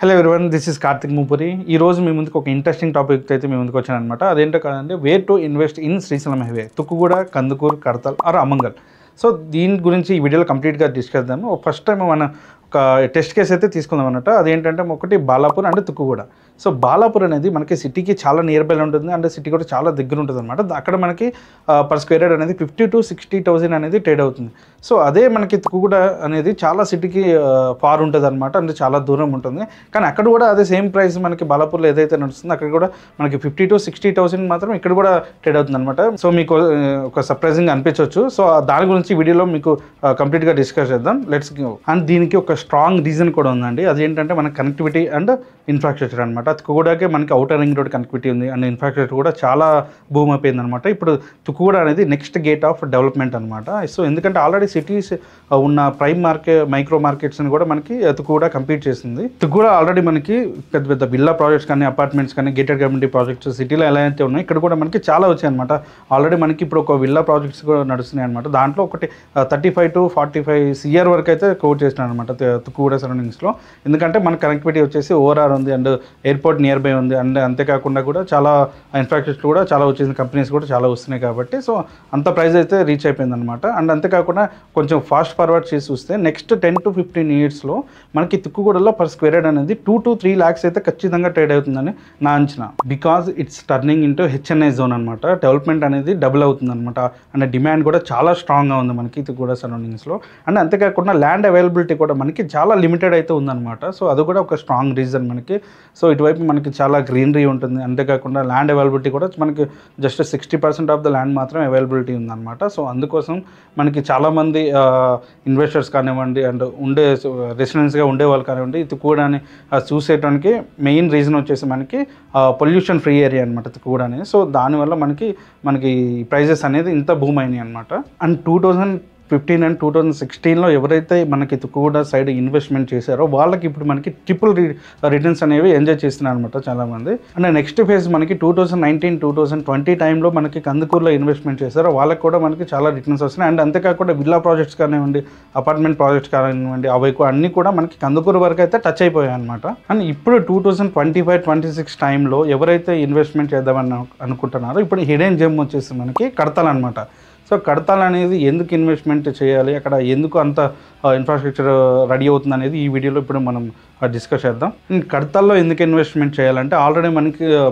Hello everyone, this is Karthik Mupuri. ఈ రోజు మీ ముందుకు ఒక ఇంట్రెస్టింగ్ టాపిక్ అయితే మీ ముందుకు వచ్చాను అనమాట. అదేంటో కాదంటే where to invest in Srisailam highway, Tukkuguda, Kandukur, Kadthal or Amangal. So దీని గురించి ఈ వీడియోలో కంప్లీట్గా డిస్కస్ చేద్దాము. ఫస్ట్ టైం మనం ఒక టెస్ట్ కేసు అయితే తీసుకుందాం అన్నట్టు. అదేంటంటే ఒకటి బాలాపూర్ అండ్ తుక్కుగూడ. సో బాలాపూర్ అనేది మనకి సిటీకి చాలా నియర్ బై ఉంటుంది అండ్ సిటీ కూడా చాలా దగ్గర ఉంటుంది అనమాట. అక్కడ మనకి పర్ స్క్వేర్ యార్డ్ అనేది 50,000 to 60,000 అనేది ట్రేడ్ అవుతుంది. సో అదే మనకి తుక్కుగూడ అనేది చాలా సిటీకి ఫార్ ఉంటుంది అనమాట, అంటే చాలా దూరం ఉంటుంది. కానీ అక్కడ కూడా అదే సేమ్ ప్రైస్ మనకి బాలాపూర్లో ఏదైతే నడుస్తుందో అక్కడ కూడా మనకి 50,000 to 60,000 మాత్రం ఇక్కడ కూడా ట్రేడ్ అవుతుంది అనమాట. సో మీకు ఒక సర్ప్రైజింగ్ అనిపించవచ్చు. సో దాని గురించి వీడియోలో మీకు కంప్లీట్గా డిస్కస్ చేద్దాం. Let's go. అండ్ దీనికి ఒక స్ట్రాంగ్ రీజన్ కూడా ఉందండి. అదేంటంటే మన కనెక్టివిటీ అండ్ ఇన్ఫ్రాస్ట్రక్చర్ అనమాట. తుక్కుగూడకే మనకి అవుటర్ రింగ్ రోడ్ కనెక్టివిటీ ఉంది అండ్ ఇన్ఫ్రాస్ట్రక్చర్ కూడా చాలా బూమ్ అయిపోయింది అనమాట. ఇప్పుడు తుక్కుగూడ అనేది నెక్స్ట్ గేట్ ఆఫ్ డెవలప్మెంట్ అనమాట. సో ఎందుకంటే ఆల్రెడీ సిటీస్ ఉన్న ప్రైమ్ మైక్రో మార్కెట్స్ని కూడా మనకి తుక్కుగూడ కంప్లీట్ చేసింది. తుక్కుగూడ ఆల్రెడీ మనకి పెద్ద పెద్ద విల్లా ప్రాజెక్ట్స్ కానీ అపార్ట్మెంట్స్ కానీ గేటెడ్ కమ్యూనిటీ ప్రాజెక్ట్స్ సిటీలో ఎలా అయితే ఉన్నాయి ఇక్కడ కూడా మనకి చాలా వచ్చాయి అనమాట. ఆల్రెడీ మనకి ఇప్పుడు ఒక విల్లా ప్రాజెక్ట్స్ కూడా నడుస్తున్నాయి అనమాట. దాంట్లో ఒకటి 35 to 45 CR వరకు అయితే కోట్ చేసినాను అనమాట తుక్కుగూడ సరౌండింగ్స్లో. ఎందుకంటే మన కనెక్టివిటీ వచ్చేసి ఓఆర్ఆర్ ఉంది అండ్ ఎయిర్పోర్ట్ నియర్ బై ఉంది అండ్ అంతేకాకుండా కూడా చాలా ఇన్ఫ్రాస్ట్రక్చర్ కూడా చాలా వచ్చేసింది, కంపెనీస్ కూడా చాలా వస్తున్నాయి కాబట్టి సో అంత ప్రైస్ అయితే రీచ్ అయిపోయింది అనమాట. అండ్ అంతేకాకుండా కొంచెం ఫాస్ట్ ఫార్వర్డ్ చేసి చూస్తే నెక్స్ట్ 10 to 15 yearsలో మనకి తుక్కుగూడలో పర్ స్క్వేర్ యార్డ్ అనేది 2 to 3 lakhs అయితే ఖచ్చితంగా ట్రేడ్ అవుతుందని నా అంచనా. Because it's turning into HNI zone అనమాట. డెవలప్మెంట్ అనేది డబుల్ అవుతుంది అనమాట అండ్ డిమాండ్ కూడా చాలా స్ట్రాంగ్గా ఉంది మనకి తుక్కుగూడ సరౌండింగ్స్లో. అండ్ అంతేకాకుండా ల్యాండ్ అవైలబిలిటీ కూడా మనకి చాలా లిమిటెడ్ అయితే ఉందన్నమాట. సో అది కూడా ఒక స్ట్రాంగ్ రీజన్ మనకి. సో ఇటువైపు మనకి చాలా గ్రీనరీ ఉంటుంది, అంతేకాకుండా ల్యాండ్ అవైలబిలిటీ కూడా మనకి జస్ట్ 60% ఆఫ్ ద ల్యాండ్ మాత్రం అవైలబిలిటీ ఉందన్నమాట. సో అందుకోసం మనకి చాలామంది ఇన్వెస్టర్స్ కానివ్వండి అండ్ ఉండే రెసిడెన్స్గా ఉండే వాళ్ళు కానివ్వండి తుక్కుగూడని చూసేయడానికి మెయిన్ రీజన్ వచ్చేసి మనకి పొల్యూషన్ ఫ్రీ ఏరియా అనమాట తుక్కుగూడ అనేది. సో దానివల్ల మనకి ప్రైజెస్ అనేది ఇంత భూమి అయినాయి అనమాట. అండ్ 2015 and 2016లో ఎవరైతే మనకి తుక్కుగూడ సైడ్ ఇన్వెస్ట్మెంట్ చేశారో వాళ్ళకి ఇప్పుడు మనకి ట్రిపుల్ రిటర్న్స్ అనేవి ఎంజాయ్ చేస్తున్నారు అనమాట చాలామంది. అండ్ నెక్స్ట్ ఫేజ్ మనకి 2019-2020 టైంలో మనకి కందుకూరులో ఇన్వెస్ట్మెంట్ చేశారో వాళ్ళకి కూడా మనకి చాలా రిటర్న్స్ వస్తున్నాయి. అండ్ అంతేకాకుండా విల్లా ప్రాజెక్ట్స్ కానివ్వండి, అపార్ట్మెంట్ ప్రాజెక్ట్స్ కానివ్వండి, అవి అన్నీ కూడా మనకి కందుకూరు వరకు అయితే టచ్ అయిపోయాయి అనమాట. అండ్ ఇప్పుడు 2025-26 టైంలో ఎవరైతే ఇన్వెస్ట్మెంట్ చేద్దామని అనుకుంటున్నారో ఇప్పుడు హిడెన్ జెమ్ వచ్చేసి మనకి కడతాల్ అనమాట. సో కడతాల్ అనేది ఎందుకు ఇన్వెస్ట్మెంట్ చేయాలి, అక్కడ ఎందుకు అంత ఇన్ఫ్రాస్ట్రక్చర్ రెడీ అవుతుంది అనేది ఈ వీడియోలో ఇప్పుడు మనం డిస్కస్ చేద్దాం. కడతాల్లో ఎందుకు ఇన్వెస్ట్మెంట్ చేయాలంటే ఆల్రెడీ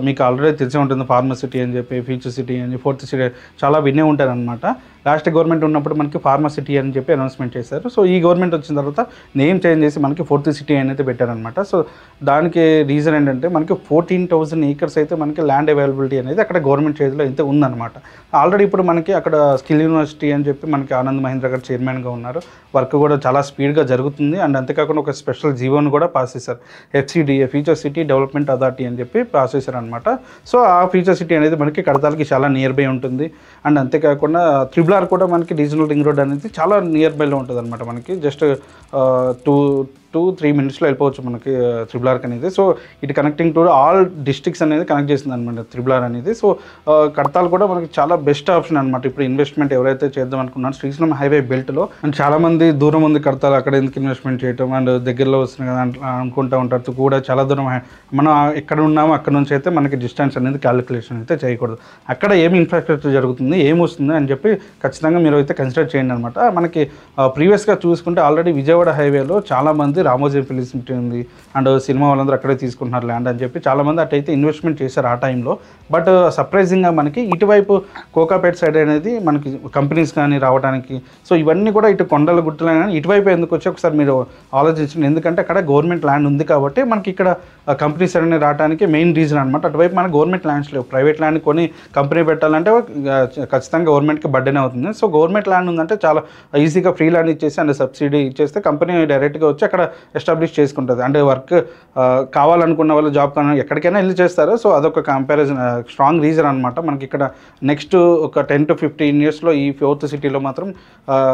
మీకు ఆల్రెడీ తెలిసే ఉంటుంది ఫార్మా సిటీ అని చెప్పి, ఫ్యూచర్ సిటీ అని, ఫోర్త్ సిటీ చాలా వినే ఉంటారనమాట. లాస్ట్ గవర్నమెంట్ ఉన్నప్పుడు మనకి ఫార్మా సిటీ అని చెప్పి అనౌన్స్మెంట్ చేశారు. సో ఈ గవర్నమెంట్ వచ్చిన తర్వాత నేమ్ చేంజ్ చేసి మనకి ఫోర్త్ సిటీ అని అయితే పెట్టారనమాట. సో దానికి రీజన్ ఏంటంటే మనకి 14,000 acres అయితే మనకి ల్యాండ్ అవైలబిలిటీ అనేది అక్కడ గవర్నమెంట్ చేతిలో అయితే ఉందన్నమాట. ఆల్రెడీ ఇప్పుడు మనకి అక్కడ స్కిల్ యూనివర్సిటీ అని చెప్పి మనకి ఆనంద్ మహీంద్ర గారు చైర్మన్గా ఉన్నారు. వర్క్ కూడా చాలా స్పీడ్గా జరుగుతుంది. అండ్ అంతేకాకుండా ఒక స్పెషల్ జీవోని కూడా పాస్ చేశారు, FCDA future city development authority అని చెప్పి పాస్ చేశారు అనమాట. సో ఆ ఫ్యూచర్ సిటీ అనేది మనకి కడతాలకి చాలా నియర్ బై ఉంటుంది. అండ్ అంతేకాకుండా త్రిబుల్ ఆర్ కూడా మనకి రీజనల్ రింగ్ రోడ్ అనేది చాలా నియర్ బైలో ఉంటుంది అనమాట. మనకి జస్ట్ 2-3 minutesలో వెళ్ళిపోవచ్చు మనకి త్రిబుల్ ఆర్క్ అనేది. సో ఇటు కనెక్టింగ్ టు ఆల్ డిస్ట్రిక్ట్స్ అనేది కనెక్ట్ చేస్తుంది అనమాట త్రిబుల్ ఆర్ అనేది. సో కడతాల్ కూడా మనకి చాలా బెస్ట్ ఆప్షన్ అనమాట ఇప్పుడు ఇన్వెస్ట్మెంట్ ఎవరైతే చేద్దాం అనుకున్నారో శ్రీశైలం హైవే బెల్ట్లో. అండ్ చాలామంది దూరం ఉంది కడతాల్, అక్కడ ఎందుకు ఇన్వెస్ట్మెంట్ చేయటం అండ్ దగ్గరలో వస్తుంది కదా అనుకుంటూ ఉంటారు. కూడా చాలా దూరం, మనం ఎక్కడ ఉన్నామో అక్కడ నుంచి అయితే మనకి డిస్టెన్స్ అనేది క్యాలిక్యులేషన్ అయితే చేయకూడదు. అక్కడ ఏమి ఇన్ఫ్రాస్ట్రక్చర్ జరుగుతుంది, ఏమి వస్తుంది అని చెప్పి ఖచ్చితంగా మీరు అయితే కన్సిడర్ చేయండి అనమాట. మనకి ప్రీవియస్గా చూసుకుంటే ఆల్రెడీ విజయవాడ హైవేలో చాలామంది రామోజీ ఫిలిం సిటీ ఉంది అండ్ సినిమా వాళ్ళందరూ అక్కడే తీసుకుంటున్నారు ల్యాండ్ అని చెప్పి చాలామంది అటైతే ఇన్వెస్ట్మెంట్ చేశారు ఆ టైంలో. బట్ సర్ప్రైజింగ్గా మనకి ఇటువైపు కోకాపేట్ సైడ్ అనేది మనకి కంపెనీస్ కానీ రావడానికి, సో ఇవన్నీ కూడా ఇటు కొండల గుట్టలు కానీ ఇటువైపు ఎందుకు వచ్చి ఒకసారి మీరు ఆలోచించండి. ఎందుకంటే అక్కడ గవర్నమెంట్ ల్యాండ్ ఉంది కాబట్టి మనకి ఇక్కడ కంపెనీస్ అనేవి రావడానికి మెయిన్ రీజన్ అనమాట. అటువైపు మనకి గవర్నమెంట్ ల్యాండ్స్ లేవు. ప్రైవేట్ ల్యాండ్ కొని కంపెనీ పెట్టాలంటే ఖచ్చితంగా గవర్నమెంట్కి బర్డెన్ అవుతుంది. సో గవర్నమెంట్ ల్యాండ్ ఉందంటే చాలా ఈజీగా ఫ్రీ ల్యాండ్ ఇచ్చేసి అండ్ సబ్సిడీ ఇచ్చేస్తే కంపెనీ డైరెక్ట్గా వచ్చి అక్కడ ఎస్టాబ్లిష్ చేసుకుంటుంది. అంటే వర్క్ కావాలనుకున్న వాళ్ళు జాబ్ కానీ ఎక్కడికైనా వెళ్ళి చేస్తారు. సో అదొక కంపారిజన్ స్ట్రాంగ్ రీజన్ అనమాట. మనకి ఇక్కడ నెక్స్ట్ ఒక 10 to 15 yearsలో ఈ ఫోర్త్ సిటీలో మాత్రం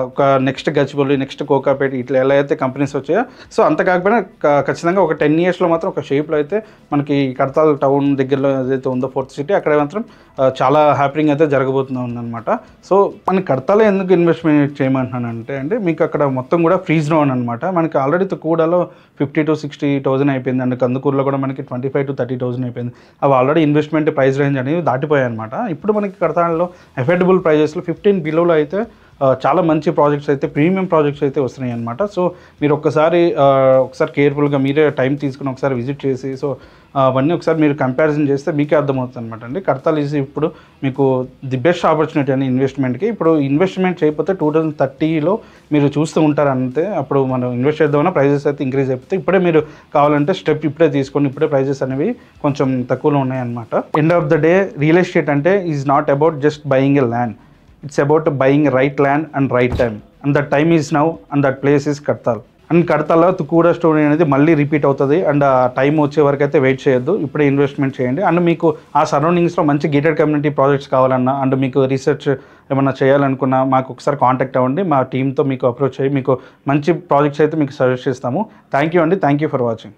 ఒక నెక్స్ట్ గచ్చిబౌలి, నెక్స్ట్ కోకాపేట ఇట్లా ఎలా అయితే కంపెనీస్ వచ్చాయో సో అంత కాకపోయినా ఖచ్చితంగా ఒక 10 yearsలో మాత్రం ఒక షేప్లో అయితే మనకి కడతాల్ టౌన్ దగ్గరలో ఏదైతే ఉందో ఫోర్త్ సిటీ అక్కడ మాత్రం చాలా హ్యాపీగా అయితే జరగబోతుంది ఉందన్నమాట. సో మనకి కడతాలో ఎందుకు ఇన్వెస్ట్మెంట్ చేయమంటున్నానంటే మీకు అక్కడ మొత్తం కూడా ఫ్రీ జోన్ అనమాట. మనకి ఆల్రెడీ తుక్కుగూడలో 50,000 to 60,000 అయిపోయింది అండ్ కందుకూరులో కూడా మనకి 25,000 to 30,000 అయిపోయింది. అవి ఆల్రెడీ ఇన్వెస్ట్మెంట్ ప్రైస్ రేంజ్ అనేవి దాటిపోయాయి అనమాట. ఇప్పుడు మనకి కడతాడలో అఫోర్డబుల్ ప్రైజెస్లో 15 బిలోలో అయితే చాలా మంచి ప్రాజెక్ట్స్ అయితే ప్రీమియం ప్రాజెక్ట్స్ అయితే వస్తున్నాయి అనమాట. సో మీరు ఒకసారి కేర్ఫుల్గా మీరే టైం తీసుకుని ఒకసారి విజిట్ చేసి సో అవన్నీ ఒకసారి మీరు కంపారిజన్ చేస్తే మీకే అర్థమవుతుంది అనమాట అండి. కడతాల్ ఈజ్ ఇప్పుడు మీకు ది బెస్ట్ ఆపర్చునిటీ అని ఇన్వెస్ట్మెంట్కి. ఇప్పుడు ఇన్వెస్ట్మెంట్ చేయకపోతే 2030లో మీరు చూస్తూ ఉంటారు అంతే. అప్పుడు మనం ఇన్వెస్ట్ చేద్దామన్నా ప్రైజెస్ అయితే ఇంక్రీజ్ అయిపోతే ఇప్పుడే మీరు కావాలంటే స్టెప్ ఇప్పుడే తీసుకొని ఇప్పుడే ప్రైజెస్ అనేవి కొంచెం తక్కువలో ఉన్నాయన్నమాట. End of the day real estate అంటే is not about just buying a land. It's about buying right land and right time. And that time is now and that place is Kartal. And కడతాల్లో Tukkuguda story అనేది మళ్ళీ repeat అవుతుంది. And ఆ time వచ్చే వరకు అయితే wait చేయొద్దు, ఇప్పుడే ఇన్వెస్ట్మెంట్ చేయండి. అండ్ మీకు ఆ సరౌండింగ్స్లో మంచి గేటెడ్ కమ్యూనిటీ ప్రాజెక్ట్స్ కావాలన్నా అండ్ మీకు రీసెర్చ్ ఏమన్నా చేయాలనుకున్నా మాకు ఒకసారి కాంటాక్ట్ అవ్వండి. మా టీంతో మీకు అప్రోచ్ అయ్యి మీకు మంచి ప్రాజెక్ట్స్ అయితే మీకు సజెస్ట్ చేస్తాము. థ్యాంక్ యూ అండి. Thank you for watching.